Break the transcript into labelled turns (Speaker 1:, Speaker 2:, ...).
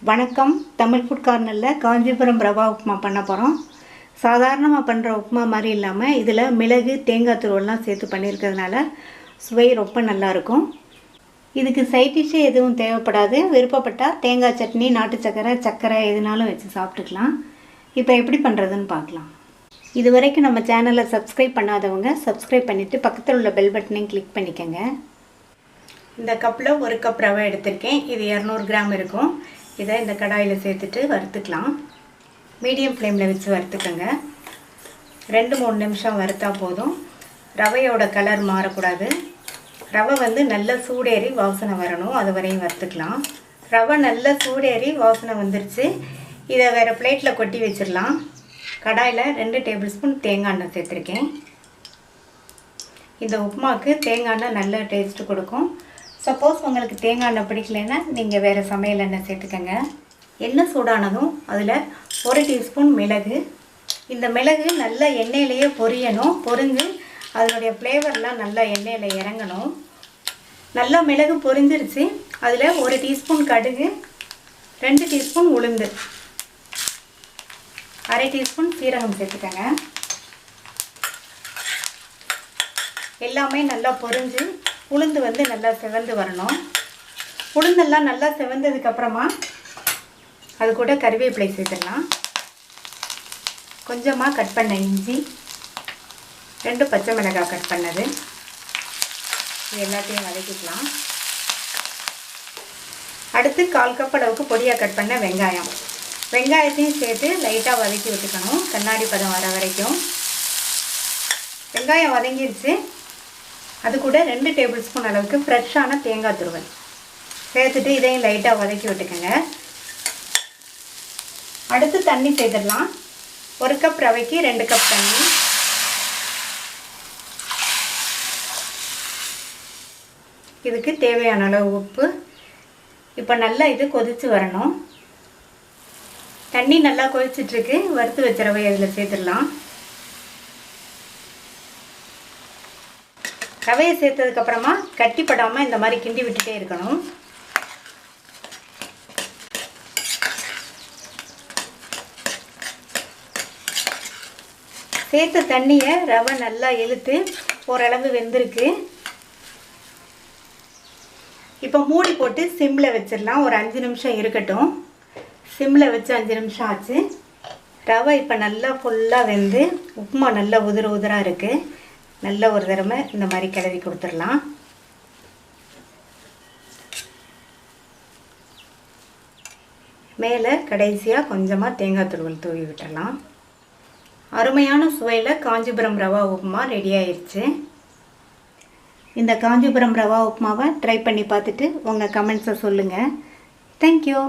Speaker 1: வணக்கம். தமிழ் ஃபுட் கார்னரில் காஞ்சிபுரம் ரவா உப்புமா பண்ண போகிறோம். சாதாரணமாக பண்ணுற உப்புமா மாதிரி இல்லாமல் இதில் மிளகு தேங்காய் துருவெல்லாம் சேர்த்து பண்ணியிருக்கிறதுனால சுவை ரொம்ப நல்லாயிருக்கும். இதுக்கு சைட் டிஷ்ஷே எதுவும் தேவைப்படாது. விருப்பப்பட்டால் தேங்காய் சட்னி, நாட்டு சர்க்கரை எதுனாலும் வச்சு சாப்பிட்டுக்கலாம். இப்போ எப்படி பண்ணுறதுன்னு பார்க்கலாம். இது வரைக்கும் நம்ம சேனலை சப்ஸ்கிரைப் பண்ணாதவங்க சப்ஸ்கிரைப் பண்ணிவிட்டு பக்கத்தில் உள்ள பெல் பட்டனையும் கிளிக் பண்ணிக்கோங்க. இந்த கப்பில் 1 கப் ரவை எடுத்திருக்கேன். இது 200 கிராம் இருக்கும். இதை இந்த கடாயில் சேர்த்துட்டு வறுத்துக்கலாம். மீடியம் ஃப்ளேமில் வச்சு வறுத்துக்கோங்க. 2-3 நிமிஷம் வறுத்தா போதும். ரவையோட கலர் மாறக்கூடாது. ரவை நல்ல சூடேறி வாசனை வரணும், அது வரையும் வறுத்துக்கலாம். ரவை நல்ல சூடேறி வாசனை வந்துருச்சு. இதை வேறு பிளேட்டில் கொட்டி வச்சிடலாம். கடாயில் 2 டேபிள் ஸ்பூன் தேங்காய் எண்ணெய் சேர்த்துருக்கேன். இந்த உப்புமாவுக்கு தேங்காய் எண்ணெய் நல்ல டேஸ்ட்டு கொடுக்கும். சப்போஸ் உங்களுக்கு தேங்காய் எண்ணெய் பிடிக்கலைன்னா நீங்கள் வேறு சமையல் எண்ணெய் சேர்த்துக்கங்க. எண்ணெய் சூடானதும் அதில் 1 டீஸ்பூன் மிளகு. இந்த மிளகு நல்ல எண்ணெயிலேயே பொரியணும். பொரிஞ்சு அதனுடைய ஃப்ளேவர்லாம் நல்லா எண்ணெயில் இறங்கணும். நல்லா மிளகு பொரிஞ்சிருச்சு. அதில் 1 டீஸ்பூன் கடுகு, 2 டீஸ்பூன் உளுந்து, 1/2 டீஸ்பூன் சீரகம் சேர்த்துக்கங்க. எல்லாமே நல்லா பொரிஞ்சு உளுந்து நல்லா செவந்து வரணும். உளுந்தெல்லாம் நல்லா செவந்ததுக்கப்புறமா அது கூட கறிவேப்பிலை சேர்த்துடலாம். கொஞ்சமாக கட் பண்ண இஞ்சி, 2 பச்சை மிளகாய் கட் பண்ணது, இது எல்லாத்தையும் வதக்கிக்கலாம். அடுத்து 1/4 கப் அளவுக்கு பொடியாக கட் பண்ண வெங்காயம். வெங்காயத்தையும் சேர்த்து லைட்டாக வதக்கி விட்டுக்கணும், கண்ணாடி பதம் வர வரைக்கும். வெங்காயம் வதங்கிடுச்சு. அது கூட 2 டேபிள் ஸ்பூன் அளவுக்கு ஃப்ரெஷ்ஷான தேங்காய் துருவல் சேர்த்துட்டு இதையும் லைட்டாக வதக்கி விட்டுக்கோங்க. அடுத்து தண்ணி சேர்த்துடலாம். 1 கப் ரவைக்கு 2 கப் தண்ணி. இதுக்கு தேவையான அளவு உப்பு. இப்போ நல்லா இது கொதித்து வரணும். தண்ணி நல்லா கொதிச்சிட்ருக்கு. வறுத்து வச்ச ரவை அதில் சேர்த்துடலாம். ரவையை சேர்த்ததுக்கப்புறமா கட்டிப்படாமல் இந்த மாதிரி கிண்டி விட்டுட்டே இருக்கணும். சேர்த்த தண்ணியை ரவை நல்லா இழுத்து ஓரளவு வெந்திருக்கு. இப்போ மூடி போட்டு சிம்மில் வச்சிடலாம். ஒரு 5 நிமிஷம் இருக்கட்டும். சிம்மில் வச்சு 5 நிமிஷம் ஆச்சு. ரவை இப்போ நல்லா ஃபுல்லாக வெந்து உப்புமா நல்லா உதிராக இருக்குது. நல்ல ஒரு தடவை இந்த மாதிரி கிளறி கொடுத்துடலாம். மேலே கடைசியாக கொஞ்சமாக தேங்காய் துருவல் தூவி விட்டுடலாம். அருமையான சுவையில் காஞ்சிபுரம் ரவா உப்புமா ரெடி ஆயிடுச்சு. இந்த காஞ்சிபுரம் ரவா உப்புமாவை ட்ரை பண்ணி பார்த்துட்டு உங்கள் கமெண்ட்ஸை சொல்லுங்கள். தேங்க்யூ.